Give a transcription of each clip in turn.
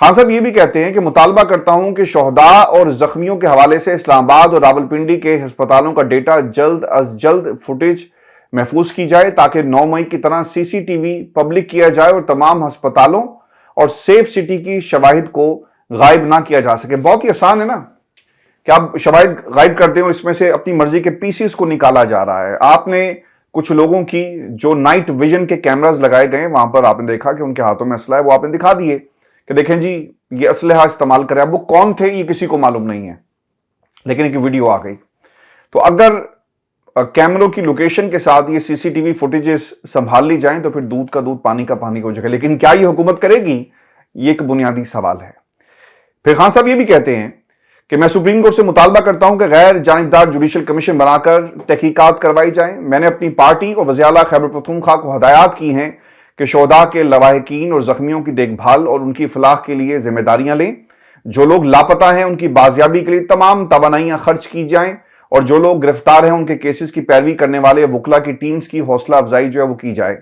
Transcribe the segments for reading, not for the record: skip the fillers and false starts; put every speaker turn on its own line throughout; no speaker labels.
خان صاحب یہ بھی کہتے ہیں کہ مطالبہ کرتا ہوں کہ شہداء اور زخمیوں کے حوالے سے اسلام آباد اور راولپنڈی کے ہسپتالوں کا ڈیٹا جلد از جلد فوٹیج محفوظ کی جائے تاکہ 9 مئی کی طرح سی سی ٹی وی پبلک کیا جائے اور تمام ہسپتالوں اور سیف سٹی کی شواہد کو غائب نہ کیا جا سکے. بہت ہی آسان ہے نا کہ آپ شواہد غائب کر دیں اور اس میں سے اپنی مرضی کے پیسز کو نکالا جا رہا ہے. آپ نے کچھ لوگوں کی جو نائٹ ویژن کے کیمراز لگائے گئے وہاں پر آپ نے دیکھا کہ ان کے ہاتھوں میں اسلحہ ہے, وہ آپ نے دکھا دیے کہ دیکھیں جی یہ اسلحہ استعمال کرے. اب وہ کون تھے یہ کسی کو معلوم نہیں ہے, لیکن ایک ویڈیو آ گئی. تو اگر کیمروں کی لوکیشن کے ساتھ یہ سی سی ٹی وی فوٹیجز سنبھال لی جائیں تو پھر دودھ کا دودھ پانی کا پانی ہو جائے گا. لیکن کیا یہ حکومت کرے گی, یہ ایک بنیادی سوال ہے. پھر خان صاحب یہ بھی کہتے ہیں کہ میں سپریم کورٹ سے مطالبہ کرتا ہوں کہ غیر جانبدار جوڈیشل کمیشن بنا کر تحقیقات کروائی جائیں. میں نے اپنی پارٹی اور وزیر اعلیٰ خیبر پختونخوا کو ہدایات کی ہیں کہ شہداء کے لواحقین اور زخمیوں کی دیکھ بھال اور ان کی فلاح کے لیے ذمہ داریاں لیں. جو لوگ لاپتہ ہیں ان کی بازیابی کے لیے تمام توانائیاں خرچ کی جائیں اور جو لوگ گرفتار ہیں ان کے کیسز کی پیروی کرنے والے وکلا کی ٹیمز کی حوصلہ افزائی جو ہے وہ کی جائے.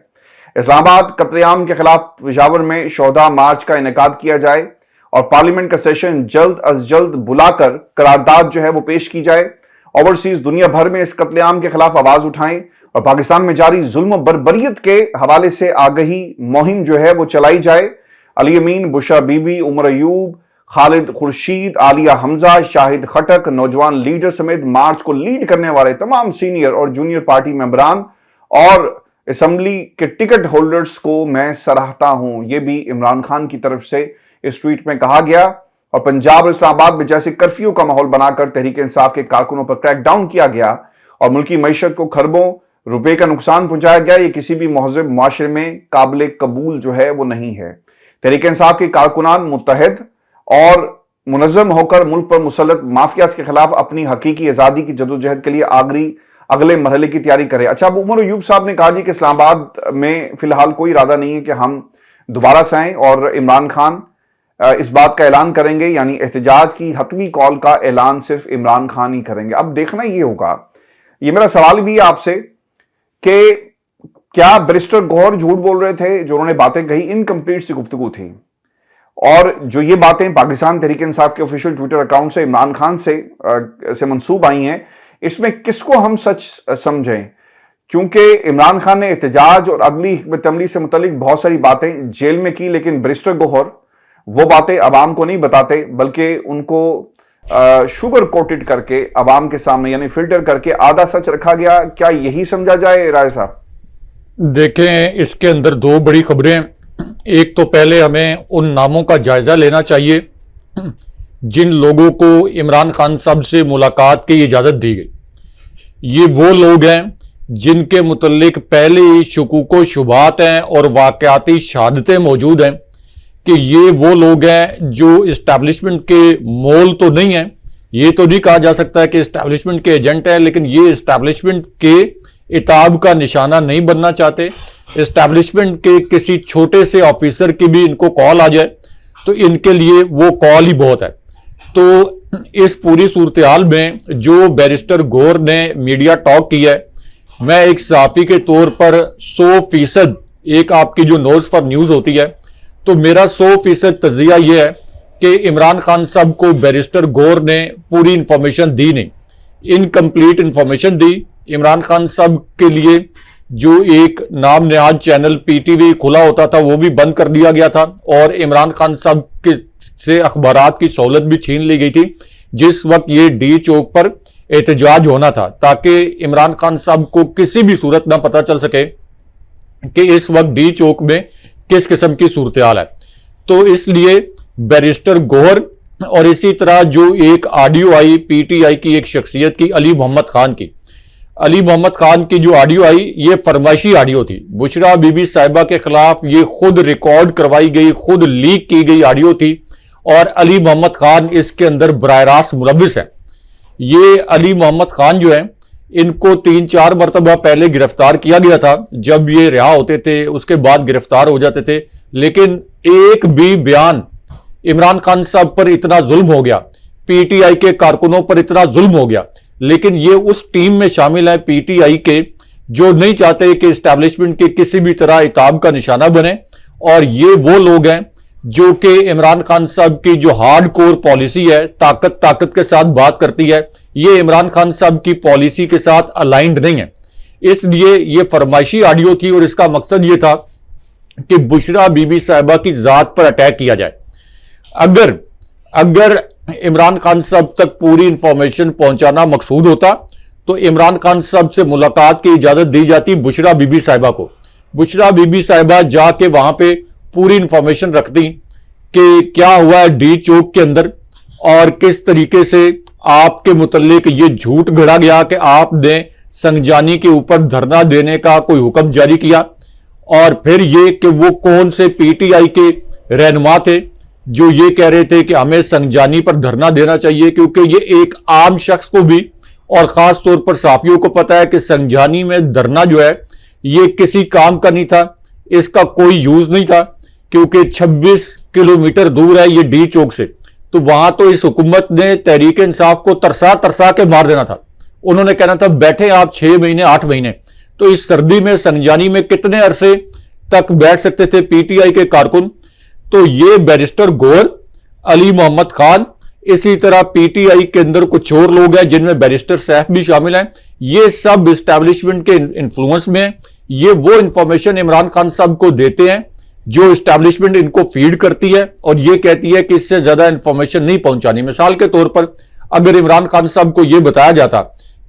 اسلام آباد قتل عام کے خلاف پشاور میں شہداء مارچ کا انعقاد کیا جائے اور پارلیمنٹ کا سیشن جلد از جلد بلا کر قرارداد جو ہے وہ پیش کی جائے. اوورسیز دنیا بھر میں اس قتل عام کے خلاف آواز اٹھائیں اور پاکستان میں جاری ظلم و بربریت کے حوالے سے آگہی مہم جو ہے وہ چلائی جائے. علی امین, بشرا بی بی, عمر ایوب, خالد خورشید, عالیہ حمزہ, شاہد خٹک, نوجوان لیڈر سمیت مارچ کو لیڈ کرنے والے تمام سینئر اور جونیئر پارٹی ممبران اور اسمبلی کے ٹکٹ ہولڈرز کو میں سراہتا ہوں. یہ بھی عمران خان کی طرف سے اس ٹویٹ میں کہا گیا. اور پنجاب اور اسلام آباد میں جیسے کرفیو کا ماحول بنا کر تحریک انصاف کے کارکنوں پر کریک ڈاؤن کیا گیا اور ملکی معیشت کو خربوں روپے کا نقصان پہنچایا گیا, یہ کسی بھی مہذب معاشرے میں قابل قبول جو ہے وہ نہیں ہے. تحریک انصاف کے کارکنان متحد اور منظم ہو کر ملک پر مسلط مافیاز کے خلاف اپنی حقیقی آزادی کی جدوجہد کے لیے اگلے مرحلے کی تیاری کرے. اچھا, اب عمر ایوب صاحب نے کہا جی کہ اسلام آباد میں فی الحال کوئی ارادہ نہیں ہے کہ ہم دوبارہ سے آئیں اور عمران خان اس بات کا اعلان کریں گے, یعنی احتجاج کی حتمی کال کا اعلان صرف عمران خان ہی کریں گے. اب دیکھنا یہ ہوگا, یہ میرا سوال بھی ہے آپ سے کہ کیا بیرسٹر گوہر جھوٹ بول رہے تھے جو انہوں نے باتیں کہی, انکمپلیٹ سی گفتگو تھی, اور جو یہ باتیں پاکستان تحریک انصاف کے آفیشیل ٹویٹر اکاؤنٹ سے عمران خان سے منسوب آئی ہیں, اس میں کس کو ہم سچ سمجھیں؟ کیونکہ عمران خان نے احتجاج اور اگلی حکمت عملی سے متعلق بہت ساری باتیں جیل میں کی, لیکن بیرسٹر گوہر وہ باتیں عوام کو نہیں بتاتے بلکہ ان کو شوگر کوٹڈ کر کے عوام کے سامنے یعنی فلٹر کر کے آدھا سچ رکھا گیا. کیا یہی سمجھا جائے رائے صاحب؟
دیکھیں, اس کے اندر دو بڑی خبریں. ایک تو پہلے ہمیں ان ناموں کا جائزہ لینا چاہیے جن لوگوں کو عمران خان صاحب سے ملاقات کی اجازت دی گئی. یہ وہ لوگ ہیں جن کے متعلق پہلے ہی شکوک و شبہات ہیں اور واقعاتی شہادتیں موجود ہیں کہ یہ وہ لوگ ہیں جو اسٹیبلشمنٹ کے مول تو نہیں ہیں. یہ تو نہیں کہا جا سکتا ہے کہ اسٹیبلشمنٹ کے ایجنٹ ہیں, لیکن یہ اسٹیبلشمنٹ کے اتاب کا نشانہ نہیں بننا چاہتے. اسٹیبلشمنٹ کے کسی چھوٹے سے آفیسر کی بھی ان کو کال آ جائے تو ان کے لیے وہ کال ہی بہت ہے. تو اس پوری صورتحال میں جو بیرسٹر گوہر نے میڈیا ٹاک کیا ہے, میں ایک صحافی کے طور پر 100% ایک آپ کی جو نوز فار نیوز ہوتی ہے تو میرا 100% تجزیہ یہ ہے کہ عمران خان صاحب کو بیرسٹر گوہر نے پوری انفارمیشن دی نہیں, انکمپلیٹ انفارمیشن دی. عمران خان صاحب کے لیے جو ایک نام نہاد چینل پی ٹی وی کھلا ہوتا تھا وہ بھی بند کر دیا گیا تھا اور عمران خان صاحب سے اخبارات کی سہولت بھی چھین لی گئی تھی جس وقت یہ ڈی چوک پر احتجاج ہونا تھا, تاکہ عمران خان صاحب کو کسی بھی صورت نہ پتہ چل سکے کہ اس وقت ڈی چوک میں کس قسم کی صورتحال ہے. تو اس لیے بیرسٹر گوہر اور اسی طرح جو ایک audio I P T I کی ایک شخصیت کی علی محمد خان کی جو آڈیو آئی یہ فرمائشی آڈیو تھی. بشرا بی بی صاحبہ کے خلاف یہ خود ریکارڈ کروائی گئی, خود لیک کی گئی آڈیو تھی اور علی محمد خان اس کے اندر براہ راست ملوث ہے. یہ علی محمد خان جو ہیں ان کو 3-4 مرتبہ پہلے گرفتار کیا گیا تھا جب یہ رہا ہوتے تھے, اس کے بعد گرفتار ہو جاتے تھے, لیکن ایک بھی بیان عمران خان صاحب پر اتنا ظلم ہو گیا, پی ٹی آئی کے کارکنوں پر اتنا ظلم ہو گیا, لیکن یہ اس ٹیم میں شامل ہیں پی ٹی آئی کے جو نہیں چاہتے کہ اسٹیبلشمنٹ کے کسی بھی طرح عتاب کا نشانہ بنے, اور یہ وہ لوگ ہیں جو کہ عمران خان صاحب کی جو ہارڈ کور پالیسی ہے، طاقت کے ساتھ بات کرتی ہے، یہ عمران خان صاحب کی پالیسی کے ساتھ الائنڈ نہیں ہے. اس لیے یہ فرمائشی آڈیو تھی اور اس کا مقصد یہ تھا کہ بشرا بی بی صاحبہ کی ذات پر اٹیک کیا جائے. اگر عمران خان صاحب تک پوری انفارمیشن پہنچانا مقصود ہوتا تو عمران خان صاحب سے ملاقات کی اجازت دی جاتی بشرا بی بی صاحبہ کو. بشرا بی بی صاحبہ جا کے وہاں پہ پوری انفارمیشن رکھتی کہ کیا ہوا ہے ڈی چوک کے اندر اور کس طریقے سے آپ کے متعلق یہ جھوٹ گھڑا گیا کہ آپ نے سنجانی کے اوپر دھرنا دینے کا کوئی حکم جاری کیا، اور پھر یہ کہ وہ کون سے پی ٹی آئی کے رہنما تھے جو یہ کہہ رہے تھے کہ ہمیں سنجانی پر دھرنا دینا چاہیے، کیونکہ یہ ایک عام شخص کو بھی اور خاص طور پر صحافیوں کو پتا ہے کہ سنجانی میں دھرنا جو ہے یہ کسی کام کا نہیں تھا، اس کا کوئی یوز نہیں تھا، کیونکہ 26 کلومیٹر دور ہے یہ ڈی چوک سے. تو وہاں تو اس حکومت نے تحریک انصاف کو ترسا کے مار دینا تھا. انہوں نے کہنا تھا بیٹھے آپ 6 مہینے 8 مہینے. تو اس سردی میں سنجانی میں کتنے عرصے تک بیٹھ سکتے تھے پی ٹی آئی کے کارکن؟ تو یہ بیرسٹر گور، علی محمد خان، اسی طرح پی ٹی آئی کے اندر کچھ اور لوگ ہیں جن میں بیرسٹر سیف بھی شامل ہیں، یہ سب اسٹیبلشمنٹ کے انفلوئنس میں ہیں. یہ وہ انفارمیشن عمران خان صاحب کو دیتے ہیں جو اسٹیبلشمنٹ ان کو فیڈ کرتی ہے اور یہ کہتی ہے کہ اس سے زیادہ انفارمیشن نہیں پہنچانی. مثال کے طور پر اگر عمران خان صاحب کو یہ بتایا جاتا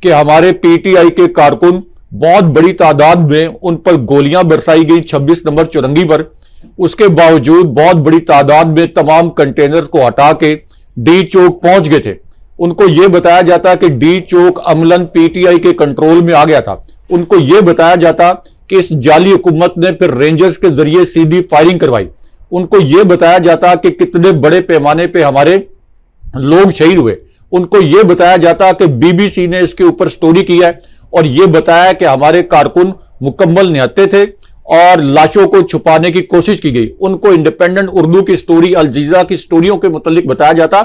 کہ ہمارے پی ٹی آئی کے کارکن بہت بڑی تعداد میں ان پر گولیاں برسائی گئی 26 نمبر چورنگی پر، اس کے باوجود بہت بڑی تعداد میں تمام کنٹینر کو ہٹا کے ڈی چوک پہنچ گئے تھے، ان کو یہ بتایا جاتا کہ ڈی چوک عملاً پی ٹی آئی کے کنٹرول میں آ گیا تھا، ان کو یہ بتایا جاتا کہ اس جعلی حکومت نے پھر رینجرز کے ذریعے سیدھی فائرنگ کروائی، ان کو یہ بتایا جاتا کہ کتنے بڑے پیمانے پہ ہمارے لوگ شہید ہوئے، ان کو یہ بتایا جاتا کہ بی بی سی نے اس کے اوپر سٹوری کی ہے اور یہ بتایا کہ ہمارے کارکن مکمل نہتے تھے اور لاشوں کو چھپانے کی کوشش کی گئی. ان کو انڈیپینڈنٹ اردو کی سٹوری، الجزیرہ کی سٹوریوں کے متعلق بتایا جاتا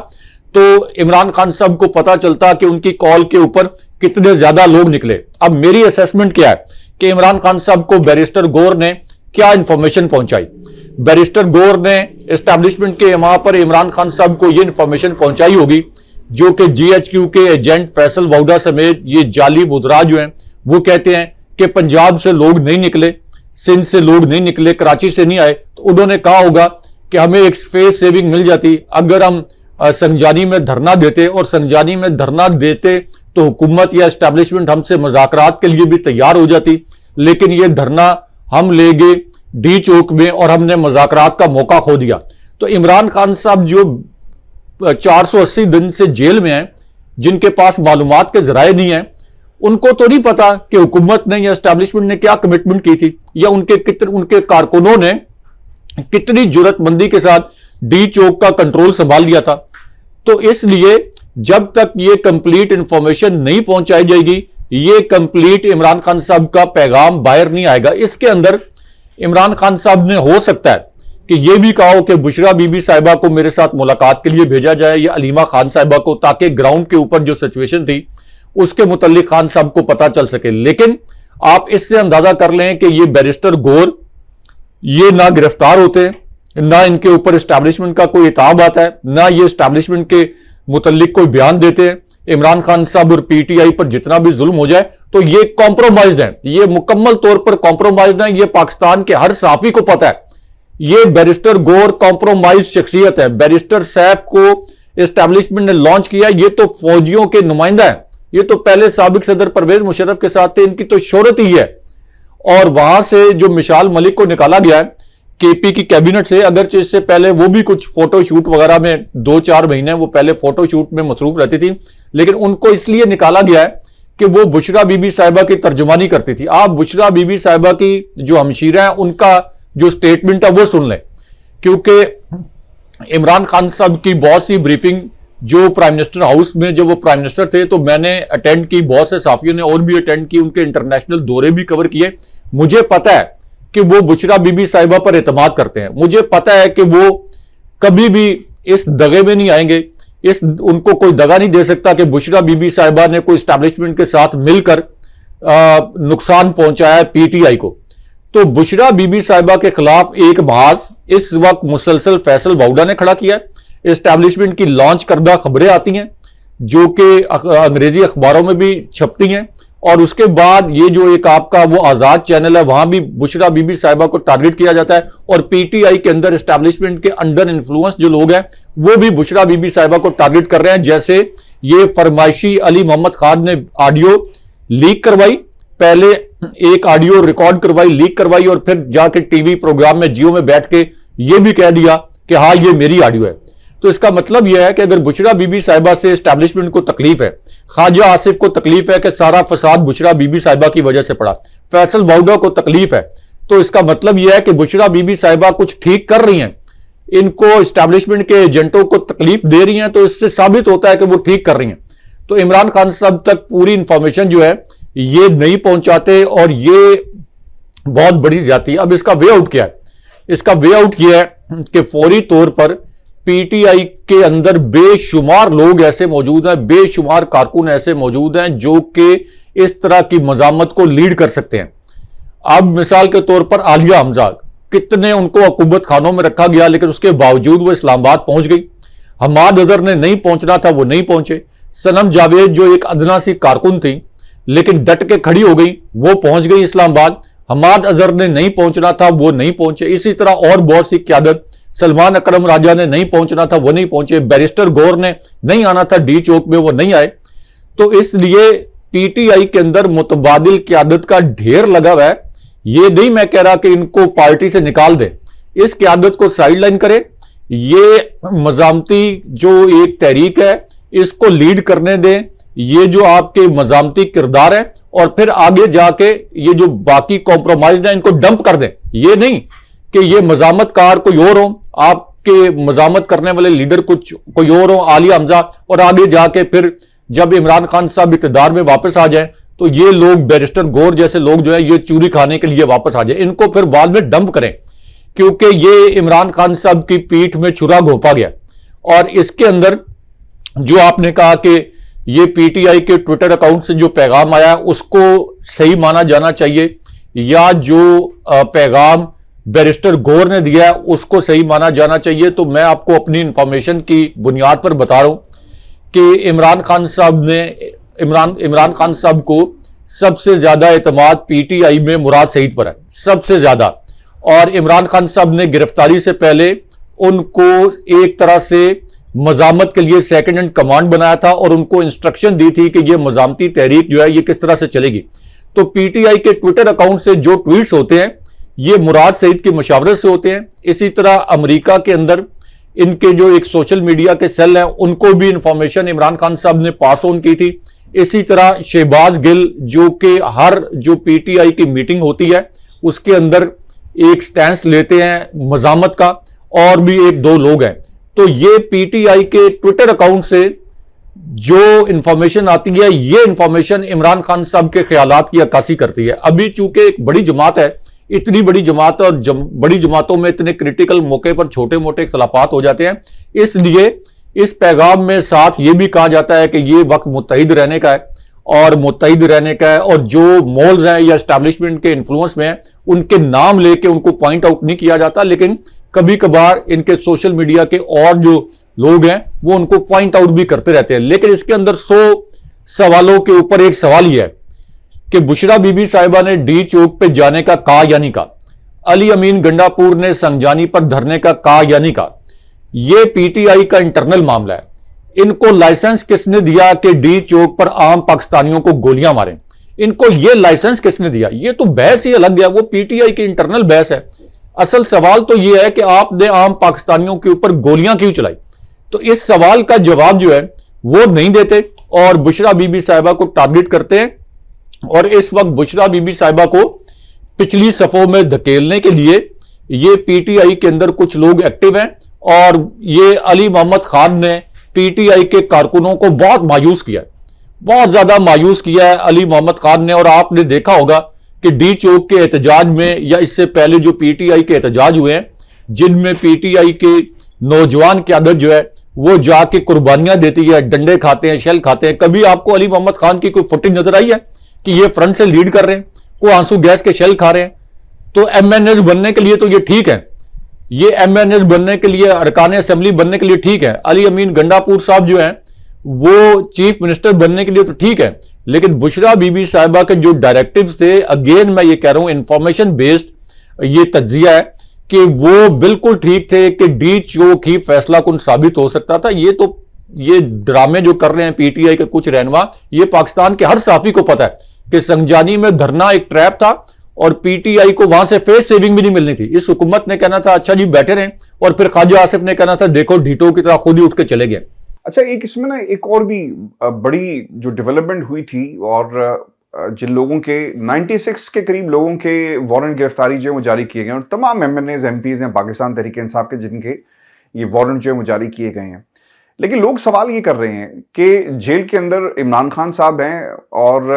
تو عمران خان صاحب کو پتا چلتا کہ ان کی کال کے اوپر کتنے زیادہ لوگ نکلے. اب میری اسیسمنٹ کیا ہے کہ عمران خان صاحب کو بیرسٹر گور نے کیا انفارمیشن پہنچائی. بیرسٹر گور نے اسٹیبلشمنٹ کے وہاں پر عمران خان صاحب کو یہ انفارمیشن پہنچائی ہوگی جو کہ جی ایچ کیو کے ایجنٹ فیصل واؤڈا سمیت یہ جعلی وزراء جو ہیں وہ کہتے ہیں کہ پنجاب سے لوگ نہیں نکلے، سندھ سے لوگ نہیں نکلے، کراچی سے نہیں آئے. تو انہوں نے کہا ہوگا کہ ہمیں ایک فیس سیونگ مل جاتی اگر ہم سنجانی میں دھرنا دیتے، اور سنجانی میں دھرنا دیتے تو حکومت یا اسٹیبلشمنٹ ہم سے مذاکرات کے لیے بھی تیار ہو جاتی، لیکن یہ دھرنا ہم لے گئے ڈی چوک میں اور ہم نے مذاکرات کا موقع کھو دیا. تو عمران خان صاحب جو 480 دن سے جیل میں ہیں، جن کے پاس معلومات کے ذرائع نہیں ہیں، ان کو تو نہیں پتا کہ حکومت نے یا اسٹیبلشمنٹ نے کیا کمٹمنٹ کی تھی یا ان کے کارکنوں نے کتنی جرات مندی کے ساتھ ڈی چوک کا کنٹرول سنبھال لیا تھا. تو اس لیے جب تک یہ کمپلیٹ انفارمیشن نہیں پہنچائی جائے گی، یہ کمپلیٹ عمران خان صاحب کا پیغام باہر نہیں آئے گا. اس کے اندر عمران خان صاحب نے ہو سکتا ہے کہ یہ بھی کہا ہو کہ بشرا بی بی صاحبہ کو میرے ساتھ ملاقات کے لیے بھیجا جائے یا علیمہ خان صاحبہ کو، تاکہ گراؤنڈ کے اوپر جو سچویشن تھی اس کے متعلق خان صاحب کو پتا چل سکے. لیکن آپ اس سے اندازہ کر لیں کہ یہ بیرسٹر گور یہ نہ گرفتار ہوتے، نہ ان کے اوپر اسٹیبلشمنٹ کا کوئی اتاب آتا ہے، نہ یہ اسٹیبلشمنٹ کے متعلق کوئی بیان دیتے ہیں. عمران خان صاحب اور پی ٹی آئی پر جتنا بھی ظلم ہو جائے تو یہ کمپرومائزڈ ہے، یہ مکمل طور پر کمپرومائزڈ ہے. یہ پاکستان کے ہر صحافی کو پتا ہے یہ بیرسٹر گور کمپرومائز شخصیت ہے. بیرسٹر سیف کو اسٹیبلشمنٹ نے لانچ کیا، یہ تو فوجیوں کے نمائندہ ہیں، یہ تو پہلے سابق صدر پرویز مشرف کے ساتھ تھے، ان کی تو شہرت ہی ہے. اور وہاں سے جو مشال ملک کو نکالا گیا ہے کے پی کی کیبنٹ سے، اگرچہ اس سے پہلے وہ بھی کچھ فوٹو شوٹ وغیرہ میں 2-4 مہینے وہ پہلے فوٹو شوٹ میں مصروف رہتی تھی، لیکن ان کو اس لیے نکالا گیا ہے کہ وہ بشرا بی بی صاحبہ کی ترجمانی کرتی تھی. آپ بشرا بی بی صاحبہ کی جو ہمشیرہ ہیں ان کا جو سٹیٹمنٹ ہے وہ سن لیں، کیونکہ عمران خان صاحب کی بہت سی بریفنگ جو پرائم منسٹر ہاؤس میں جب وہ پرائم منسٹر تھے تو میں نے اٹینڈ کی، بہت سے صحافیوں نے اور بھی اٹینڈ کی، ان کے انٹرنیشنل دورے بھی کور کیے. مجھے پتا ہے کہ وہ بشرا بی بی صاحبہ پر اعتماد کرتے ہیں، مجھے پتا ہے کہ وہ کبھی بھی اس دغے میں نہیں آئیں گے، ان کو کوئی دغا نہیں دے سکتا کہ بشرا بی بی صاحبہ نے کوئی اسٹیبلشمنٹ کے ساتھ مل کر نقصان پہنچایا پی ٹی آئی کو. تو بشرا بی بی صاحبہ کے خلاف ایک محاذ اس وقت مسلسل فیصل واؤڈا نے کھڑا کیا ہے. اسٹیبلشمنٹ کی لانچ کردہ خبریں آتی ہیں جو کہ انگریزی اخباروں میں بھی چھپتی ہیں, اور اس کے بعد یہ جو ایک آپ کا وہ آزاد چینل ہے وہاں بھی بشرا بی بی صاحبہ کو ٹارگٹ کیا جاتا ہے, اور پی ٹی آئی کے اندر اسٹیبلشمنٹ کے انڈر انفلوئنس جو لوگ ہیں وہ بھی بشرا بی بی صاحبہ کو ٹارگٹ کر رہے ہیں. جیسے یہ فرمائشی علی محمد خان نے آڈیو لیک کروائی, پہلے ایک آڈیو ریکارڈ کروائی, لیک کروائی, اور پھر جا کے ٹی وی پروگرام میں جیو میں بیٹھ کے یہ بھی کہہ دیا کہ ہاں یہ میری آڈیو ہے. تو اس کا مطلب یہ ہے کہ اگر بشرا بی بی صاحبہ سے اسٹیبلشمنٹ کو تکلیف ہے, خواجہ آصف کو تکلیف ہے کہ سارا فساد بشرا بی بی صاحبہ کی وجہ سے پڑا, فیصل واؤڈا کو تکلیف ہے, تو اس کا مطلب یہ ہے کہ بشرا بی بی صاحبہ کچھ ٹھیک کر رہی ہیں, ان کو اسٹیبلشمنٹ کے ایجنٹوں کو تکلیف دے رہی ہیں, تو اس سے ثابت ہوتا ہے کہ وہ ٹھیک کر رہی ہیں. تو عمران خان صاحب تک پوری انفارمیشن جو ہے یہ نہیں پہنچاتے, اور یہ بہت بڑی زیادتی. اب اس کا وے آؤٹ کیا ہے؟ اس کا وے آؤٹ کیا ہے کہ فوری طور پر پی ٹی آئی کے اندر بے شمار لوگ ایسے موجود ہیں, بے شمار کارکن ایسے موجود ہیں جو کہ اس طرح کی مزاحمت کو لیڈ کر سکتے ہیں. اب مثال کے طور پر عالیہ حمزہ, کتنے ان کو عقوبت خانوں میں رکھا گیا لیکن اس کے باوجود وہ اسلام آباد پہنچ گئی. حماد اظہر نے نہیں پہنچنا تھا, وہ نہیں پہنچے. صنم جاوید جو ایک ادنا سی کارکن تھی لیکن ڈٹ کے کھڑی ہو گئی, وہ پہنچ گئی اسلام آباد. حماد اظہر نے نہیں پہنچنا تھا, وہ نہیں پہنچے. اسی طرح اور بہت سی قیادت, سلمان اکرم راجہ نے نہیں پہنچنا تھا, وہ نہیں پہنچے. بیرسٹر گور نے نہیں آنا تھا ڈی چوک میں, وہ نہیں آئے. تو اس لیے پی ٹی آئی کے اندر متبادل قیادت کا ڈھیر لگا ہوا ہے. یہ نہیں میں کہہ رہا کہ ان کو پارٹی سے نکال دیں, اس قیادت کو سائیڈ لائن کرے. یہ مزاحمتی جو ایک تحریک ہے اس کو لیڈ کرنے دیں, یہ جو آپ کے مزاحمتی کردار ہے, اور پھر آگے جا کے یہ جو باقی کمپرومائز ہیں ان کو ڈمپ کر دیں. یہ نہیں کہ یہ مزاحمت کار کوئی اور ہو, آپ کے مزاحمت کرنے والے لیڈر کچھ کوئی اور ہو, عالیہ حمزہ, اور آگے جا کے پھر جب عمران خان صاحب اقتدار میں واپس آ جائیں تو یہ لوگ بیرسٹر گور جیسے لوگ جو ہیں یہ چوری کھانے کے لیے واپس آ جائیں. ان کو پھر بعد میں ڈمپ کریں, کیونکہ یہ عمران خان صاحب کی پیٹھ میں چھرا گھونپا گیا. اور اس کے اندر جو آپ نے کہا کہ یہ پی ٹی آئی کے ٹویٹر اکاؤنٹ سے جو پیغام آیا اس کو صحیح مانا جانا چاہیے, یا جو پیغام بیرسٹر گور نے دیا ہے اس کو صحیح مانا جانا چاہیے. تو میں آپ کو اپنی انفارمیشن کی بنیاد پر بتا رہا ہوں کہ عمران خان صاحب کو سب سے زیادہ اعتماد پی ٹی آئی میں مراد سعید پر ہے, سب سے زیادہ. اور عمران خان صاحب نے گرفتاری سے پہلے ان کو ایک طرح سے مزاحمت کے لیے سیکنڈ ہینڈ کمانڈ بنایا تھا, اور ان کو انسٹرکشن دی تھی کہ یہ مزاحمتی تحریک جو ہے یہ کس طرح سے چلے گی. تو پی ٹی آئی کے ٹویٹر اکاؤنٹ سے جو ٹویٹس ہوتے ہیں یہ مراد سعید کی مشاورت سے ہوتے ہیں. اسی طرح امریکہ کے اندر ان کے جو ایک سوشل میڈیا کے سیل ہیں ان کو بھی انفارمیشن عمران خان صاحب نے پاس آن کی تھی. اسی طرح شہباز گل جو کہ ہر جو پی ٹی آئی کی میٹنگ ہوتی ہے اس کے اندر ایک سٹینس لیتے ہیں مزاحمت کا, اور بھی ایک دو لوگ ہیں. تو یہ پی ٹی آئی کے ٹویٹر اکاؤنٹ سے جو انفارمیشن آتی ہے یہ انفارمیشن عمران خان صاحب کے خیالات کی عکاسی کرتی ہے. ابھی چونکہ ایک بڑی جماعت ہے, اتنی بڑی جماعت ہے, اور بڑی جماعتوں میں اتنے کریٹیکل موقع پر چھوٹے موٹے اختلافات ہو جاتے ہیں, اس لیے اس پیغام میں ساتھ یہ بھی کہا جاتا ہے کہ یہ وقت متحد رہنے کا ہے, اور متحد رہنے کا ہے, اور جو مولز ہیں یا اسٹیبلشمنٹ کے انفلوئنس میں ہیں ان کے نام لے کے ان کو پوائنٹ آؤٹ نہیں کیا جاتا, لیکن کبھی کبھار ان کے سوشل میڈیا کے اور جو لوگ ہیں وہ ان کو پوائنٹ آؤٹ بھی کرتے رہتے ہیں. لیکن اس کے اندر 100 سوالوں کے اوپر ایک سوال یہ ہے کہ بشرا بی بی صاحبہ نے ڈی چوک پہ جانے کا کہا یا نہیں کہا, علی امین گنڈا پور نے سنگجانی پر دھرنے کا کہا یا نہیں کہا. یہ پی ٹی آئی کا انٹرنل معاملہ ہے. ان کو لائسنس کس نے دیا کہ ڈی چوک پر عام پاکستانیوں کو گولیاں ماریں؟ ان کو یہ لائسنس کس نے دیا؟ یہ تو بحث ہی الگ ہے, وہ پی ٹی آئی کی انٹرنل بحث ہے. اصل سوال تو یہ ہے کہ آپ نے عام پاکستانیوں کے اوپر گولیاں کیوں چلائی؟ تو اس سوال کا جواب جو ہے وہ نہیں دیتے اور بشرا بی بی صاحبہ کو ٹارگٹ کرتے ہیں. اور اس وقت بشرا بی بی صاحبہ کو پچھلی صفوں میں دھکیلنے کے لیے یہ پی ٹی آئی کے اندر کچھ لوگ ایکٹیو ہیں, اور یہ علی محمد خان نے پی ٹی آئی کے کارکنوں کو بہت مایوس کیا ہے, بہت زیادہ مایوس کیا ہے علی محمد خان نے. اور آپ نے دیکھا ہوگا کہ ڈی چوک کے احتجاج میں یا اس سے پہلے جو پی ٹی آئی کے احتجاج ہوئے ہیں جن میں پی ٹی آئی کے نوجوان قیادت جو ہے وہ جا کے قربانیاں دیتی ہے, ڈنڈے کھاتے ہیں, شیل کھاتے ہیں. کبھی آپ کو علی محمد خان کی کوئی فوٹیج نظر آئی ہے کہ یہ فرنٹ سے لیڈ کر رہے ہیں, کوئی آنسو گیس کے شیل کھا رہے ہیں؟ تو ایم این ایز بننے کے لیے تو یہ ٹھیک ہے, یہ ایم این ایس بننے کے لیے, ارکان اسمبلی بننے کے لیے ٹھیک ہے, علی امین گنڈاپور صاحب جو ہیں وہ چیف منسٹر بننے کے لیے تو ٹھیک ہے, لیکن بشرا بی بی صاحبہ کے جو ڈائریکٹیوز تھے, اگین میں یہ کہہ رہا ہوں انفارمیشن بیسڈ یہ تجزیہ ہے کہ وہ بالکل ٹھیک تھے, کہ ڈی چوک ہی فیصلہ کن ثابت ہو سکتا تھا. یہ ڈرامے جو کر رہے ہیں پی ٹی آئی کے کچھ رہنما, یہ پاکستان کے ہر صحافی کو پتا ہے کہ سنگجانی میں دھرنا ایک ٹریپ تھا اور پی ٹی آئی کو وہاں سے فیس سیونگ بھی نہیں ملنی تھی. اس حکومت نے کہنا تھا اچھا جی بیٹھے رہیں, اور پھر خواجہ آصف نے کہنا تھا دیکھو ڈھیٹو کی طرح خود ہی اٹھ کے چلے گئے.
اچھا اس میں نا ایک اور بھی بڑی جو ڈیولپمنٹ ہوئی تھی, اور جن لوگوں کے 96 کے قریب لوگوں کے وارنٹ گرفتاری جو ہے وہ جاری کیے گئے ہیں, اور تمام MNAs MPAs ہیں پاکستان تحریک انصاف کے جن کے یہ وارنٹ جو ہے وہ جاری کیے گئے ہیں. لیکن لوگ سوال یہ کر رہے ہیں کہ جیل کے اندر عمران خان صاحب ہیں اور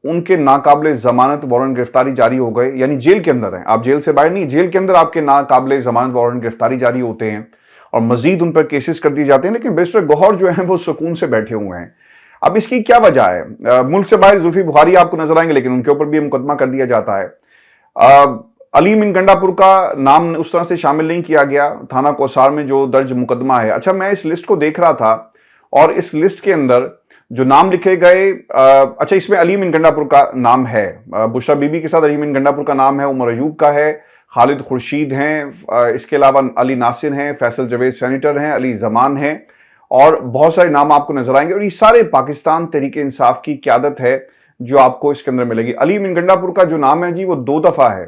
ان کے ناقابل ضمانت وارنٹ گرفتاری جاری ہو گئے, یعنی جیل کے اندر ہیں, آپ جیل سے باہر نہیں, جیل کے اندر آپ کے ناقابل ضمانت وارنٹ گرفتاری جاری ہوتے ہیں اور مزید ان پر کیسز کر دیے جاتے ہیں, لیکن بیرسٹر گوہر جو ہیں وہ سکون سے بیٹھے ہوئے ہیں. اب اس کی کیا وجہ ہے؟ ملک سے باہر زلفی بخاری آپ کو نظر آئیں گے, لیکن ان کے اوپر بھی مقدمہ کر دیا جاتا ہے. علی امین گنڈاپور کا نام اس طرح سے شامل نہیں کیا گیا تھانہ کوثار میں جو درج مقدمہ ہے. اچھا میں اس لسٹ کو دیکھ رہا تھا اور اس لسٹ کے اندر جو نام لکھے گئے, اچھا اس میں علی امین گنڈاپور کا نام ہے, بشرا بی بی کے ساتھ علی امین گنڈاپور کا نام ہے, عمر ایوب کا ہے, خالد خورشید ہیں, اس کے علاوہ علی ناصر ہیں, فیصل جاوید سینیٹر ہیں, علی زمان ہیں, اور بہت سارے نام آپ کو نظر آئیں گے. اور یہ سارے پاکستان تحریک انصاف کی قیادت ہے جو آپ کو اس کے اندر ملے گی. علی امین گنڈاپور کا جو نام ہے جی وہ 2 دفعہ ہے,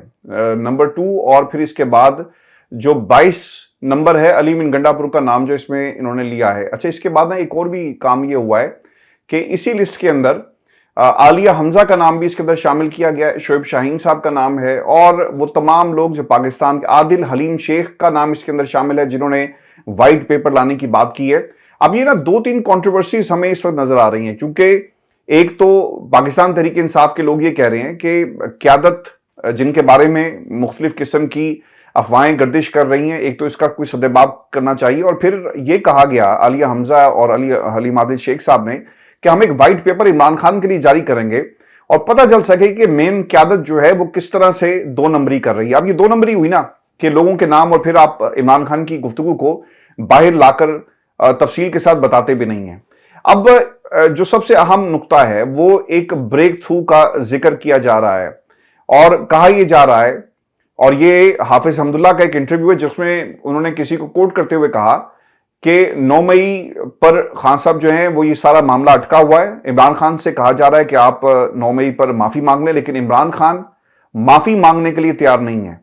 نمبر 2, اور پھر اس کے بعد جو 22 نمبر ہے علی امین گنڈاپور کا نام جو اس میں انہوں نے لیا ہے. اچھا اس کے بعد نا ایک اور بھی کام یہ ہوا ہے کہ اسی لسٹ کے اندر عالیہ حمزہ کا نام بھی اس کے اندر شامل کیا گیا ہے, شعیب شاہین صاحب کا نام ہے, اور وہ تمام لوگ جو پاکستان کے, عادل حلیم شیخ کا نام اس کے اندر شامل ہے جنہوں نے وائٹ پیپر لانے کی بات کی ہے. اب یہ نا 2-3 کنٹروورسیز ہمیں اس وقت نظر آ رہی ہیں, کیونکہ ایک تو پاکستان تحریک انصاف کے لوگ یہ کہہ رہے ہیں کہ قیادت جن کے بارے میں مختلف قسم کی افواہیں گردش کر رہی ہیں, ایک تو اس کا کوئی سدباب کرنا چاہیے, اور پھر یہ کہا گیا عالیہ حمزہ اور علی حلیم عادل شیخ صاحب نے کہ ہم ایک وائٹ پیپر عمران خان کے لیے جاری کریں گے اور پتہ چل سکے کہ مین قیادت جو ہے وہ کس طرح سے 2 نمبری کر رہی ہے. اب یہ 2 نمبری ہوئی نا کہ لوگوں کے نام اور پھر آپ عمران خان کی گفتگو کو باہر لا کر تفصیل کے ساتھ بتاتے بھی نہیں ہیں. اب جو سب سے اہم نقطہ ہے وہ ایک بریک تھرو کا ذکر کیا جا رہا ہے, اور کہا یہ جا رہا ہے, اور یہ حافظ حمداللہ کا ایک انٹرویو ہے جس میں انہوں نے کسی کو کوٹ کرتے ہوئے کہا کہ 9 مئی پر خان صاحب جو ہیں وہ یہ سارا معاملہ اٹکا ہوا ہے. عمران خان سے کہا جا رہا ہے کہ آپ 9 مئی پر معافی مانگ لیں, لیکن عمران خان معافی مانگنے کے لیے تیار نہیں ہے.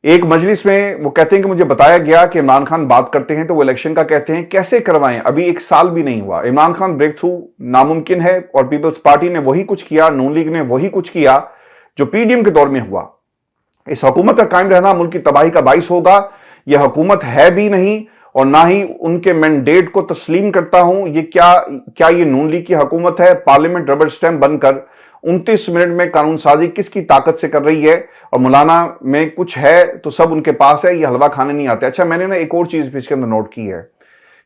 ایک مجلس میں وہ کہتے ہیں کہ مجھے بتایا گیا کہ عمران خان بات کرتے ہیں تو وہ الیکشن کا کہتے ہیں, کیسے کروائیں, ابھی 1 سال بھی نہیں ہوا. عمران خان بریک تھرو ناممکن ہے, اور پیپلز پارٹی نے وہی کچھ کیا, نون لیگ نے وہی کچھ کیا جو پی ڈی ایم کے دور میں ہوا. اس حکومت کا قائم رہنا ملک کی تباہی کا باعث ہوگا. یہ حکومت ہے بھی نہیں اور نہ ہی ان کے مینڈیٹ کو تسلیم کرتا ہوں. یہ کیا یہ نون لیگ کی حکومت ہے؟ پارلیمنٹ ربر سٹیمپ بن کر 29 منٹ میں قانون سازی کس کی طاقت سے کر رہی ہے, اور مولانا میں کچھ ہے تو سب ان کے پاس ہے, یہ حلوہ کھانے نہیں آتے. اچھا میں نے نا ایک اور چیز بھی اس کے اندر نوٹ کی ہے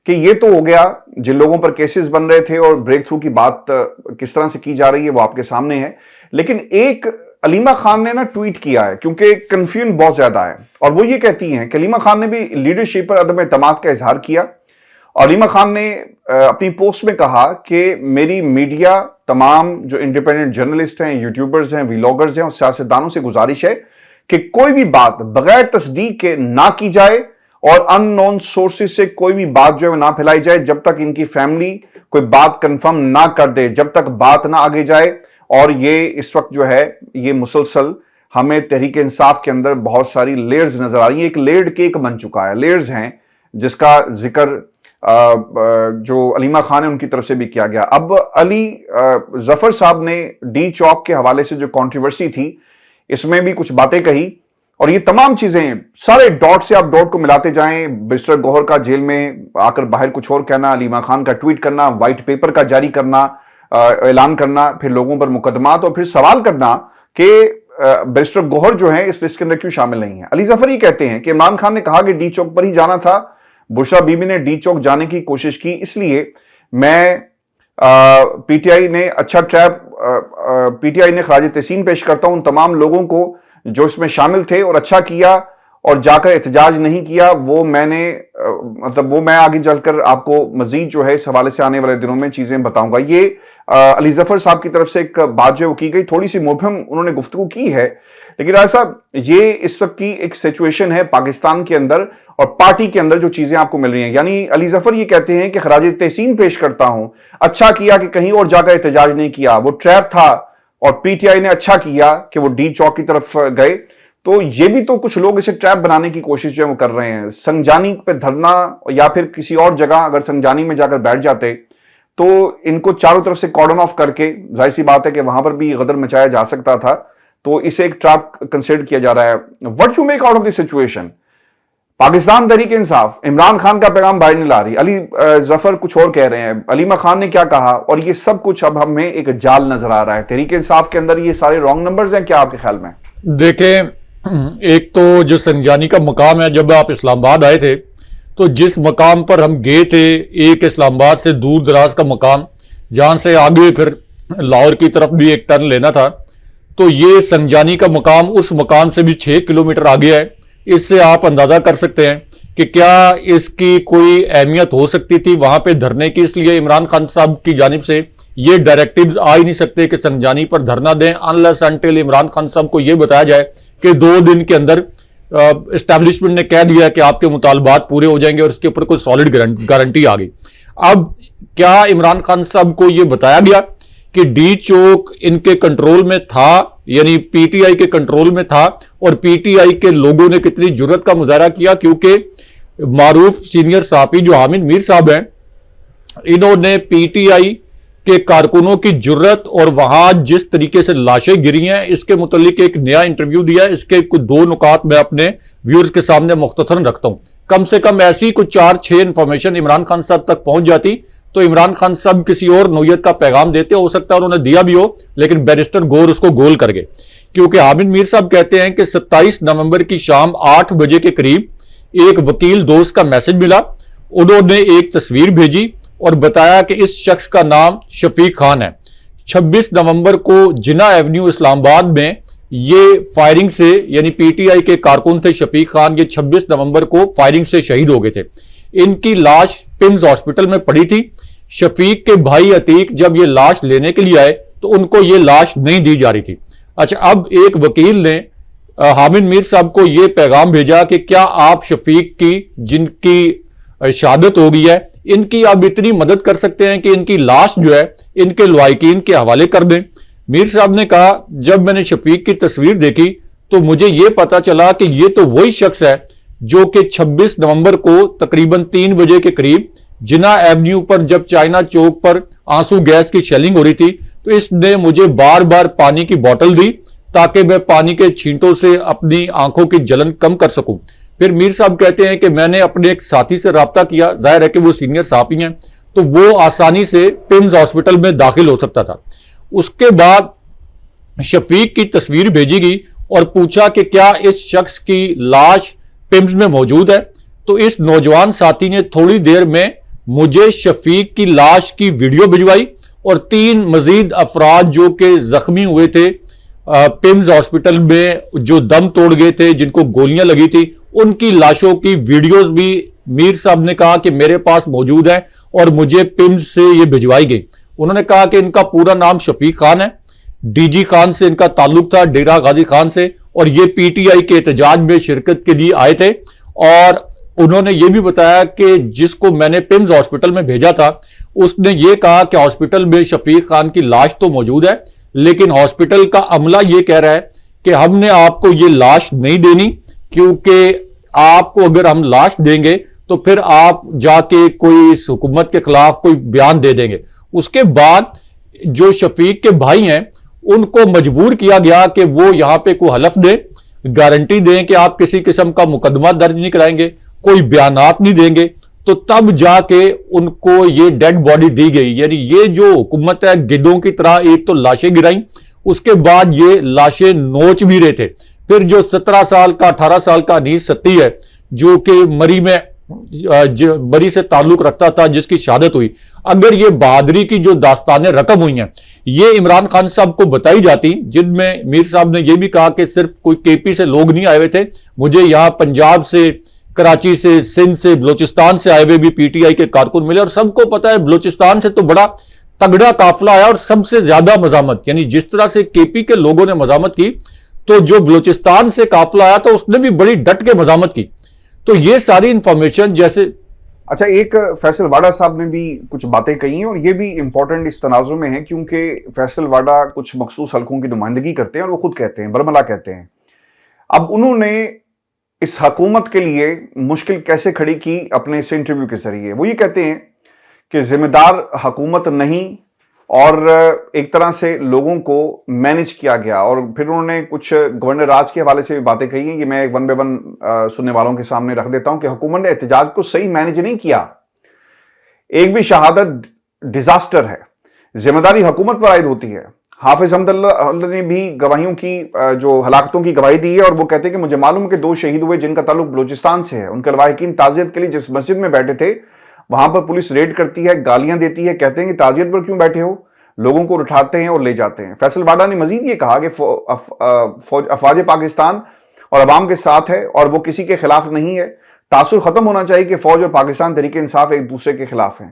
کہ یہ تو ہو گیا جن لوگوں پر کیسز بن رہے تھے اور بریک تھرو کی بات کس طرح سے کی جا رہی ہے وہ آپ کے سامنے ہے. لیکن ایک علیمہ خان نے نا ٹویٹ کیا ہے, کیونکہ کنفیوژن بہت زیادہ ہے, اور وہ یہ کہتی ہیں کہ علیمہ خان نے بھی لیڈرشپ پر عدم اعتماد کا اظہار کیا, اور علیمہ خان نے اپنی پوسٹ میں کہا کہ میری میڈیا تمام جو انڈیپینڈنٹ جرنلسٹ ہیں, یوٹیوبرز ہیں, ویلاگرز ہیں اور سیاستدانوں سے گزارش ہے کہ کوئی بھی بات بغیر تصدیق کے نہ کی جائے اور ان نون سورسز سے کوئی بھی بات جو ہے نہ پھیلائی جائے جب تک ان کی فیملی کوئی بات کنفرم نہ کر دے, جب تک بات نہ آگے جائے. اور یہ اس وقت جو ہے یہ مسلسل ہمیں تحریک انصاف کے اندر بہت ساری لیئرز نظر آ رہی ہیں. ایک لیئرڈ کیک بن چکا ہے, لیئرز ہیں جس کا ذکر جو علیمہ خان ہے ان کی طرف سے بھی کیا گیا. اب علی ظفر صاحب نے ڈی چوک کے حوالے سے جو کنٹروورسی تھی اس میں بھی کچھ باتیں کہی, اور یہ تمام چیزیں سارے ڈاٹ سے آپ ڈاٹ کو ملاتے جائیں, بیرسٹر گوہر کا جیل میں آ کر باہر کچھ اور کہنا, علیمہ خان کا ٹویٹ کرنا, وائٹ پیپر کا جاری کرنا, اعلان کرنا, پھر لوگوں پر مقدمات, اور پھر سوال کرنا کہ بیرسٹر گوہر جو ہیں اس لسٹ کے اندر کیوں شامل نہیں ہیں. علی ظفر یہ کہتے ہیں کہ عمران خان نے کہا کہ ڈی چوک پر ہی جانا تھا, بشرا بی بی نے ڈی چوک جانے کی کوشش کی, اس لیے میں پی ٹی آئی نے اچھا ٹریپ, پی ٹی آئی نے خراج تحسین پیش کرتا ہوں ان تمام لوگوں کو جو اس میں شامل تھے اور اچھا کیا, اور جا کر احتجاج نہیں کیا، وہ میں آگے چل کر آپ کو مزید جو ہے اس حوالے سے آنے والے دنوں میں چیزیں بتاؤں گا۔ یہ علی ظفر صاحب کی طرف سے ایک بات جو وہ کی گئی، تھوڑی سی مبہم انہوں نے گفتگو کی ہے، لیکن راجہ صاحب یہ اس وقت کی ایک سچویشن ہے پاکستان کے اندر اور پارٹی کے اندر جو چیزیں آپ کو مل رہی ہیں، یعنی علی ظفر یہ کہتے ہیں کہ خراج تحسین پیش کرتا ہوں، اچھا کیا کہ کہیں اور جا کر احتجاج نہیں کیا، وہ ٹریپ تھا، اور پی ٹی آئی نے اچھا کیا کہ وہ ڈی چوک کی طرف گئے۔ تو یہ بھی تو کچھ لوگ اسے ٹریپ بنانے کی کوشش جو ہے وہ کر رہے ہیں، سنجانی پہ دھرنا یا پھر کسی اور جگہ اگر سنجانی میں جا کر بیٹھ جاتے تو ان کو چاروں طرف سے کارڈن آف کر کے، ظاہر سی بات ہے کہ وہاں پر بھی غدر مچایا جا سکتا تھا، تو اسے ایک ٹریپ کنسیڈر کیا جا رہا ہے۔ What you make out of this situation? Pakistan Tehreek Insaf Imran Khan کا پیغام باہر نہیں لا رہی، علی ظفر کچھ اور کہہ رہے ہیں، علیمہ خان نے کیا کہا، اور یہ سب کچھ اب ہمیں ایک جال نظر آ رہا ہے۔ تحریک انصاف کے اندر یہ سارے رانگ نمبرز ہیں کیا آپ کے خیال میں؟
دیکھیں، ایک تو جو سنجانی کا مقام ہے، جب آپ اسلام آباد آئے تھے تو جس مقام پر ہم گئے تھے، ایک اسلام آباد سے دور دراز کا مقام جہاں سے آگے پھر لاہور کی طرف بھی ایک ٹرن لینا تھا، تو یہ سنجانی کا مقام اس مقام سے بھی 6 کلومیٹر آگے ہے۔ اس سے آپ اندازہ کر سکتے ہیں کہ کیا اس کی کوئی اہمیت ہو سکتی تھی وہاں پہ دھرنے کی۔ اس لیے عمران خان صاحب کی جانب سے یہ ڈائریکٹیوز آ ہی نہیں سکتے کہ سنجانی پر دھرنا دیں انلیس انٹل عمران خان صاحب کو یہ بتایا جائے کہ 2 دن کے اندر اسٹیبلشمنٹ نے کہہ دیا کہ آپ کے مطالبات پورے ہو جائیں گے اور اس کے اوپر کوئی سالڈ گارنٹی آ گئی۔ اب کیا عمران خان صاحب کو یہ بتایا گیا کہ ڈی چوک ان کے کنٹرول میں تھا، یعنی پی ٹی آئی کے کنٹرول میں تھا، اور پی ٹی آئی کے لوگوں نے کتنی جرت کا مظاہرہ کیا؟ کیونکہ معروف سینئر صحافی جو حامد میر صاحب ہیں، انہوں نے پی ٹی آئی کے کارکنوں کی جرت اور وہاں جس طریقے سے لاشیں گری ہیں اس کے متعلق ایک نیا انٹرویو دیا ہے۔ اس کے کچھ 2 نکات میں اپنے ویورز کے سامنے مختصراً رکھتا ہوں۔ کم سے کم ایسی کچھ 4-6 انفارمیشن عمران خان صاحب تک پہنچ جاتی تو عمران خان صاحب کسی اور نوعیت کا پیغام دیتے، ہو سکتا ہے انہوں نے دیا بھی ہو، لیکن بیرسٹر گور اس کو گول کر گئے۔ کیونکہ حامد میر صاحب کہتے ہیں کہ 27 نومبر کی شام 8 بجے کے قریب ایک وکیل دوست کا میسج ملا، انہوں نے ایک تصویر بھیجی اور بتایا کہ اس شخص کا نام شفیق خان ہے۔ 26 نومبر کو جناح ایونیو اسلام آباد میں یہ فائرنگ سے، یعنی پی ٹی آئی کے کارکن تھے شفیق خان، یہ 26 نومبر کو فائرنگ سے شہید ہو گئے تھے۔ ان کی لاش پمز ہاسپٹل میں پڑی تھی۔ شفیق کے بھائی عتیق جب یہ لاش لینے کے لیے آئے تو ان کو یہ لاش نہیں دی جا رہی تھی۔ اچھا، اب ایک وکیل نے حامد میر صاحب کو یہ پیغام بھیجا کہ کیا آپ شفیق کی، جن کی شہادت ہو گئی ہے، ان کی آپ اتنی مدد کر سکتے ہیں کہ ان کی لاش جو ہے ان کے لواحقین کے حوالے کر دیں؟ میر صاحب نے کہا جب میں نے شفیق کی تصویر دیکھی تو مجھے یہ پتا چلا کہ یہ تو وہی شخص ہے جو کہ 26 نومبر کو تقریباً 3 بجے کے قریب جناح ایونیو پر جب چائنا چوک پر آنسو گیس کی شیلنگ ہو رہی تھی تو اس نے مجھے بار بار پانی کی بوتل دی تاکہ میں پانی کے چھینٹوں سے اپنی آنکھوں کی جلن کم کر سکوں۔ پھر میر صاحب کہتے ہیں کہ میں نے اپنے ایک ساتھی سے رابطہ کیا، ظاہر ہے کہ وہ سینئر صحافی ہیں، تو وہ آسانی سے پمز ہاسپٹل میں داخل ہو سکتا تھا۔ اس کے بعد شفیق کی تصویر بھیجی گئی اور پوچھا کہ کیا اس شخص کی لاش پمز میں موجود ہے، تو اس نوجوان ساتھی نے تھوڑی دیر میں مجھے شفیق کی لاش کی ویڈیو بھجوائی اور 3 مزید افراد جو کہ زخمی ہوئے تھے پمز ہاسپٹل میں، جو دم توڑ گئے تھے، جن کو گولیاں لگی تھی، ان کی لاشوں کی ویڈیوز بھی میر صاحب نے کہا کہ میرے پاس موجود ہیں اور مجھے پمز سے یہ بھجوائی گئی۔ انہوں نے کہا کہ ان کا پورا نام شفیق خان ہے، ڈی جی خان سے ان کا تعلق تھا، ڈیرہ غازی خان سے، اور یہ پی ٹی آئی کے احتجاج میں شرکت کے لیے آئے تھے۔ اور انہوں نے یہ بھی بتایا کہ جس کو میں نے پمز ہاسپٹل میں بھیجا تھا اس نے یہ کہا کہ ہاسپٹل میں شفیق خان کی لاش تو موجود ہے، لیکن ہاسپٹل کا عملہ یہ کہہ رہا ہے کہ ہم نے آپ کو یہ لاش نہیں دینی، کیونکہ آپ کو اگر ہم لاش دیں گے تو پھر آپ جا کے کوئی اس حکومت کے خلاف کوئی بیان دے دیں گے۔ اس کے بعد جو شفیق کے بھائی ہیں ان کو مجبور کیا گیا کہ وہ یہاں پہ کوئی حلف دیں، گارنٹی دیں کہ آپ کسی قسم کا مقدمہ درج نہیں کرائیں گے، کوئی بیانات نہیں دیں گے، تو تب جا کے ان کو یہ ڈیڈ باڈی دی گئی۔ یعنی یہ جو حکومت ہے گدوں کی طرح ایک تو لاشیں گرائیں، اس کے بعد یہ لاشیں نوچ بھی رہے تھے۔ پھر جو 17 سال کا 18 سال کا انیس ستی ہے جو کہ مری سے تعلق رکھتا تھا، جس کی شہادت ہوئی، اگر یہ بہادری کی جو داستانیں رقم ہوئی ہیں یہ عمران خان صاحب کو بتائی جاتی، جن میں میر صاحب نے یہ بھی کہا کہ صرف کوئی کے پی سے لوگ نہیں آئے ہوئے تھے، مجھے یہاں پنجاب سے، کراچی سے، سندھ سے، بلوچستان سے آئے ہوئے بھی پی ٹی آئی کے کارکن ملے، اور سب کو پتا ہے بلوچستان سے تو بڑا تگڑا قافلہ آیا اور سب سے زیادہ مزاحمت، یعنی جس طرح سے کے پی کے لوگوں نے مزاحمت کی تو جو بلوچستان سے قافلہ آیا تو اس نے بھی بڑی ڈٹ کے مزاحمت کی. تو یہ ساری انفارمیشن جیسے
اچھا، ایک فیصل واڈا صاحب نے بھی کچھ باتیں کہی ہیں اور یہ بھی امپورٹنٹ اس تناظر میں ہے، کیونکہ فیصل واڈا کچھ مخصوص حلقوں کی نمائندگی کرتے ہیں اور وہ خود کہتے ہیں، برملا کہتے ہیں. اب انہوں نے اس حکومت کے لیے مشکل کیسے کھڑی کی اپنے اس انٹرویو کے ذریعے. وہ یہ کہتے ہیں کہ ذمہ دار حکومت نہیں اور ایک طرح سے لوگوں کو مینج کیا گیا. اور پھر انہوں نے کچھ گورنر راج کے حوالے سے بھی باتیں کہی ہیں، یہ میں ون بائی ون سننے والوں کے سامنے رکھ دیتا ہوں کہ حکومت نے احتجاج کو صحیح مینج نہیں کیا. ایک بھی شہادت ڈیزاسٹر ہے، ذمہ داری حکومت پر عائد ہوتی ہے. حافظ حمد اللہ نے بھی گواہیوں کی جو ہلاکتوں کی گواہی دی ہے، اور وہ کہتے ہیں کہ مجھے معلوم ہے کہ 2 شہید ہوئے جن کا تعلق بلوچستان سے ہے. ان کے لواحقین تعزیت کے لیے جس مسجد میں بیٹھے تھے وہاں پر پولیس ریڈ کرتی ہے، گالیاں دیتی ہے، کہتے ہیں کہ تعزیت پر کیوں بیٹھے ہو، لوگوں کو اٹھاتے ہیں اور لے جاتے ہیں. فیصل واڈا نے مزید یہ کہا کہ افواج پاکستان اور عوام کے ساتھ ہے اور وہ کسی کے خلاف نہیں ہے. تاثر ختم ہونا چاہیے کہ فوج اور پاکستان تحریک انصاف ایک دوسرے کے خلاف ہیں.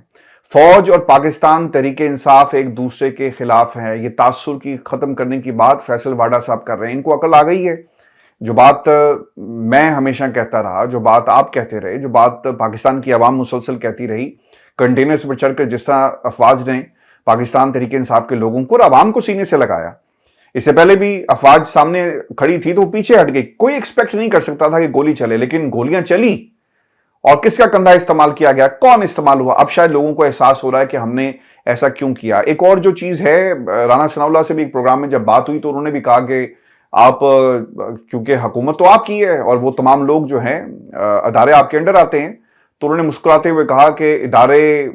فوج اور پاکستان تحریک انصاف ایک دوسرے کے خلاف ہیں. یہ تاثر کی ختم کرنے کی بات فیصل واڈا صاحب کر رہے ہیں. ان کو عقل آ گئی ہے. جو بات میں ہمیشہ کہتا رہا، جو بات آپ کہتے رہے، جو بات پاکستان کی عوام مسلسل کہتی رہی، کنٹینرز پر چڑھ کر جس طرح افواج نے پاکستان تحریک انصاف کے لوگوں کو اور عوام کو سینے سے لگایا. اس سے پہلے بھی افواج سامنے کھڑی تھی تو وہ پیچھے ہٹ گئی. کوئی ایکسپیکٹ نہیں کر سکتا تھا کہ گولی چلے، لیکن گولیاں چلی. اور کس کا کندھا استعمال کیا گیا، کون استعمال ہوا، اب شاید لوگوں کو احساس ہو رہا ہے کہ ہم نے ایسا کیوں کیا. ایک اور جو چیز ہے، رانا ثناء اللہ سے بھی ایک پروگرام میں جب بات ہوئی تو انہوں نے بھی کہا کہ آپ، کیونکہ حکومت تو آپ کی ہے اور وہ تمام لوگ جو ہیں ادارے آپ کے انڈر آتے ہیں، تو انہوں نے مسکراتے ہوئے کہا کہ ادارے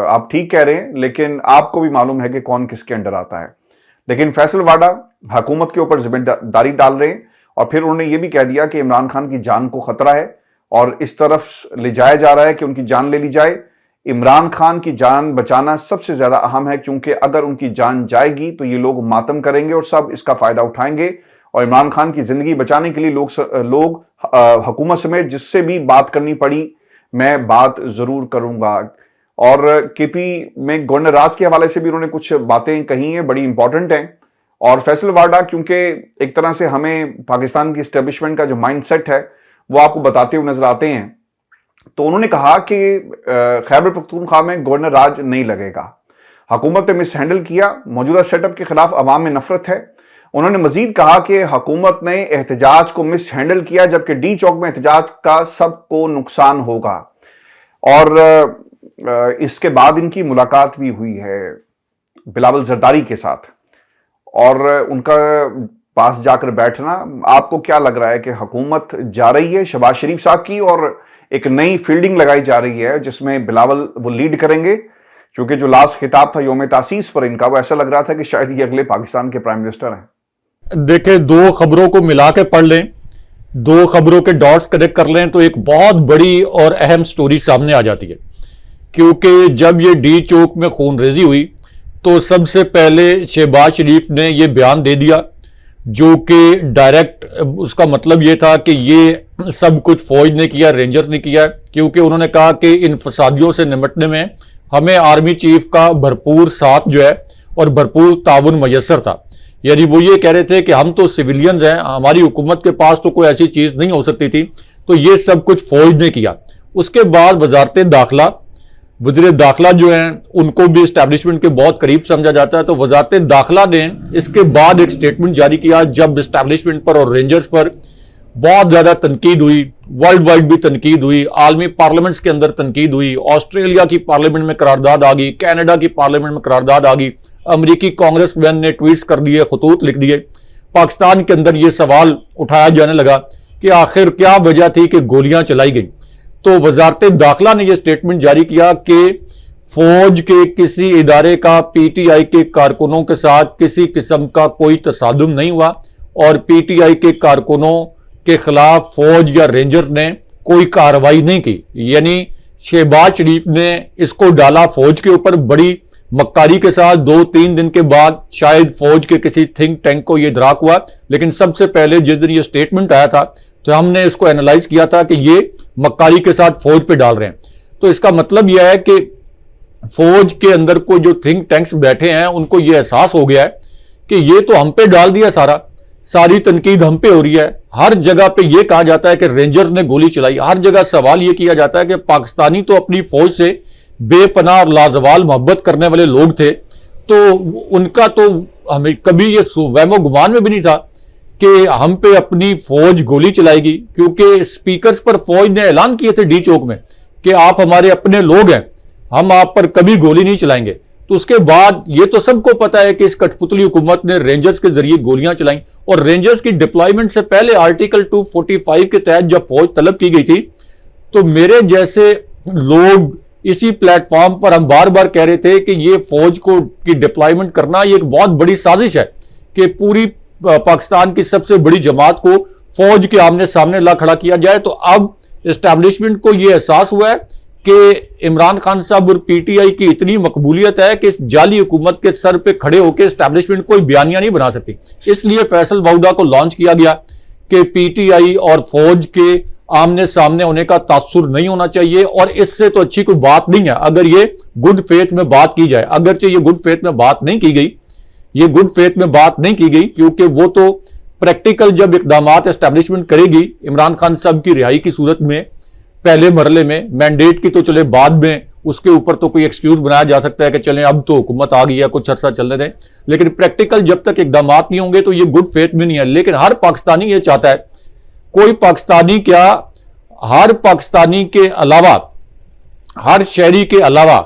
آپ ٹھیک کہہ رہے ہیں لیکن آپ کو بھی معلوم ہے کہ کون کس کے انڈر آتا ہے. لیکن فیصل واڈا حکومت کے اوپر ذمہ داری ڈال رہے ہیں، اور پھر انہوں نے یہ بھی کہہ دیا کہ عمران خان کی جان کو خطرہ ہے اور اس طرف لے جایا جا رہا ہے کہ ان کی جان لے لی جائے. عمران خان کی جان بچانا سب سے زیادہ اہم ہے، کیونکہ اگر ان کی جان جائے گی تو یہ لوگ ماتم کریں گے اور سب اس کا فائدہ اٹھائیں گے. اور عمران خان کی زندگی بچانے کے لیے لوگ حکومت سمیت جس سے بھی بات کرنی پڑی میں بات ضرور کروں گا. اور کے پی میں گورنر راج کے حوالے سے بھی انہوں نے کچھ باتیں کہی ہیں، بڑی امپورٹنٹ ہیں. اور فیصل واڈا کیونکہ ایک طرح سے ہمیں پاکستان کی اسٹیبلشمنٹ کا جو مائنڈ سیٹ ہے وہ آپ کو بتاتے ہوئے نظر آتے ہیں، تو انہوں نے کہا کہ خیبر پختونخوا میں گورنر راج نہیں لگے گا. حکومت نے مس ہینڈل کیا، موجودہ سیٹ اپ کے خلاف عوام میں نفرت ہے. انہوں نے مزید کہا کہ حکومت نے احتجاج کو مس ہینڈل کیا، جبکہ ڈی چوک میں احتجاج کا سب کو نقصان ہوگا. اور اس کے بعد ان کی ملاقات بھی ہوئی ہے بلاول زرداری کے ساتھ، اور ان کا پاس جا کر بیٹھنا، آپ کو کیا لگ رہا ہے کہ حکومت جا رہی ہے شہباز شریف صاحب کی اور ایک نئی فیلڈنگ لگائی جا رہی ہے جس میں بلاول وہ لیڈ کریں گے؟ چونکہ جو لاسٹ خطاب تھا یوم تاسیس پر ان کا، وہ ایسا لگ رہا تھا کہ شاید یہ اگلے پاکستان کے پرائم منسٹر ہیں.
دیکھیں، 2 خبروں کو ملا کے پڑھ لیں، 2 خبروں کے ڈاٹس کنیکٹ کر لیں تو ایک بہت بڑی اور اہم سٹوری سامنے آ جاتی ہے. کیونکہ جب یہ ڈی چوک میں خون ریزی ہوئی تو سب سے پہلے شہباز شریف نے یہ بیان دے دیا، جو کہ ڈائریکٹ اس کا مطلب یہ تھا کہ یہ سب کچھ فوج نے کیا، رینجر نے کیا. کیونکہ انہوں نے کہا کہ ان فسادیوں سے نمٹنے میں ہمیں آرمی چیف کا بھرپور ساتھ جو ہے اور بھرپور تعاون میسر تھا. یعنی وہ یہ کہہ رہے تھے کہ ہم تو سویلینز ہیں، ہماری حکومت کے پاس تو کوئی ایسی چیز نہیں ہو سکتی تھی، تو یہ سب کچھ فوج نے کیا. اس کے بعد وزارت داخلہ، وزیر داخلہ جو ہیں ان کو بھی اسٹیبلشمنٹ کے بہت قریب سمجھا جاتا ہے، تو وزارت داخلہ نے اس کے بعد ایک سٹیٹمنٹ جاری کیا جب اسٹیبلشمنٹ پر اور رینجرز پر بہت زیادہ تنقید ہوئی، ورلڈ وائڈ بھی تنقید ہوئی، عالمی پارلیمنٹس کے اندر تنقید ہوئی، آسٹریلیا کی پارلیمنٹ میں قرارداد آ گئی، کینیڈا کی پارلیمنٹ میں قرارداد آ گئی، امریکی کانگریس مین نے ٹویٹس کر دیے، خطوط لکھ دیے. پاکستان کے اندر یہ سوال اٹھایا جانے لگا کہ آخر کیا وجہ تھی کہ گولیاں چلائی گئیں. تو وزارت داخلہ نے یہ سٹیٹمنٹ جاری کیا کہ فوج کے کسی ادارے کا پی ٹی آئی کے کارکنوں کے ساتھ کسی قسم کا کوئی تصادم نہیں ہوا، اور پی ٹی آئی کے کارکنوں کے خلاف فوج یا رینجر نے کوئی کارروائی نہیں کی. یعنی شہباز شریف نے اس کو ڈالا فوج کے اوپر، بڑی مکاری کے ساتھ 2-3 دن کے بعد شاید فوج کے کسی تھنک ٹینک کو یہ ادراک ہوا، لیکن سب سے پہلے جس دن یہ سٹیٹمنٹ آیا تھا تو ہم نے اس کو اینالائز کیا تھا کہ یہ مکاری کے ساتھ فوج پہ ڈال رہے ہیں. تو اس کا مطلب یہ ہے کہ فوج کے اندر کو جو تھنک ٹینکس بیٹھے ہیں ان کو یہ احساس ہو گیا ہے کہ یہ تو ہم پہ ڈال دیا، ساری تنقید ہم پہ ہو رہی ہے. ہر جگہ پہ یہ کہا جاتا ہے کہ رینجرز نے گولی چلائی، ہر جگہ سوال یہ کیا جاتا ہے کہ پاکستانی تو اپنی فوج سے بے پناہ اور لازوال محبت کرنے والے لوگ تھے، تو ان کا تو ہمیں کبھی یہ وہم و گمان میں بھی نہیں تھا کہ ہم پہ اپنی فوج گولی چلائے گی، کیونکہ سپیکرز پر فوج نے اعلان کیے تھے ڈی چوک میں کہ آپ ہمارے اپنے لوگ ہیں، ہم آپ پر کبھی گولی نہیں چلائیں گے. تو اس کے بعد یہ تو سب کو پتا ہے کہ اس کٹ پتلی حکومت نے رینجرز کے ذریعے گولیاں چلائیں، اور رینجرز کی ڈپلائمنٹ سے پہلے آرٹیکل 245 کے تحت جب فوج طلب کی گئی تھی تو میرے جیسے لوگ اسی پلیٹ فارم پر ہم بار بار کہہ رہے تھے کہ یہ فوج کو کی ڈپلائمنٹ کرنا یہ ایک بہت بڑی سازش ہے کہ پوری پاکستان کی سب سے بڑی جماعت کو فوج کے آمنے سامنے لا کھڑا کیا جائے. تو اب اسٹیبلشمنٹ کو یہ احساس ہوا ہے کہ عمران خان صاحب اور پی ٹی آئی کی اتنی مقبولیت ہے کہ اس جعلی حکومت کے سر پہ کھڑے ہو کے اسٹیبلشمنٹ کوئی بیانیہ نہیں بنا سکتی. اس لیے فیصل وعودہ کو لانچ کیا گیا کہ پی ٹی آئی اور فوج کے آمنے سامنے ہونے کا تاثر نہیں ہونا چاہیے، اور اس سے تو اچھی کوئی بات نہیں ہے اگر یہ گڈ فیتھ میں بات کی جائے. اگرچہ یہ گڈ فیتھ میں بات نہیں کی گئی، یہ گڈ فیتھ میں بات نہیں کی گئی کیونکہ وہ تو پریکٹیکل جب اقدامات اسٹیبلشمنٹ کرے گی عمران خان صاحب کی رہائی کی صورت میں پہلے مرحلے میں، مینڈیٹ کی تو چلے بعد میں اس کے اوپر تو کوئی ایکسکیوز بنایا جا سکتا ہے کہ چلیں اب تو حکومت آ گئی ہے کچھ عرصہ چلنے دیں، لیکن پریکٹیکل جب تک اقدامات نہیں ہوں گے تو یہ گڈ فیتھ میں نہیں ہے. لیکن ہر پاکستانی یہ چاہتا ہے، کوئی پاکستانی کیا، ہر پاکستانی کے علاوہ، ہر شہری کے علاوہ،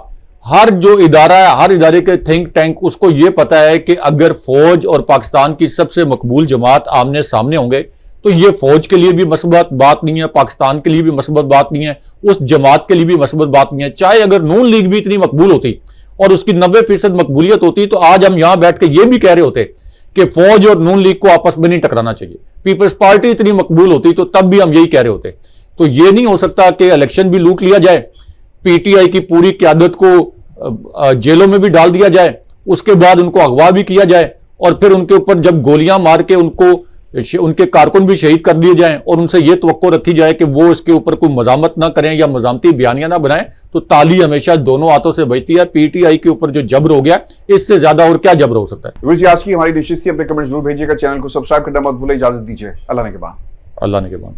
ہر جو ادارہ ہے، ہر ادارے کے تھنک ٹینک، اس کو یہ پتا ہے کہ اگر فوج اور پاکستان کی سب سے مقبول جماعت آمنے سامنے ہوں گے تو یہ فوج کے لیے بھی مثبت بات نہیں ہے، پاکستان کے لیے بھی مثبت بات نہیں ہے، اس جماعت کے لیے بھی مثبت بات نہیں ہے. چاہے اگر نون لیگ بھی اتنی مقبول ہوتی اور اس کی 90% مقبولیت ہوتی تو آج ہم یہاں بیٹھ کے یہ بھی کہہ رہے ہوتے کہ فوج اور نون لیگ کو آپس میں نہیں ٹکرانا چاہیے. پیپلز پارٹی اتنی مقبول ہوتی تو تب بھی ہم یہی کہہ رہے ہوتے. تو یہ نہیں ہو سکتا کہ الیکشن بھی لوٹ لیا جائے، پی ٹی آئی کی پوری قیادت کو جیلوں میں بھی ڈال دیا جائے، اس کے بعد ان کو اغوا بھی کیا جائے، اور پھر ان کے اوپر جب گولیاں مار کے ان کے کارکن بھی شہید کر دیے جائیں، اور ان سے یہ توقع رکھی جائے کہ وہ اس کے اوپر کوئی مزاحمت نہ کریں یا مزاحمتی بیانیہ نہ بنائیں. تو تالی ہمیشہ دونوں ہاتھوں سے بجتی ہے. پی ٹی آئی کے اوپر جو جبر ہو گیا، اس سے زیادہ اور کیا جبر ہو سکتا ہے.
آج کی ہماری ڈشز تھی، اپنے کمنٹ ضرور بھیجیے گا، چینل کو سبسکرائب کرنا مت بھولیں. اجازت دیجیے، اللہ نے کے بعد.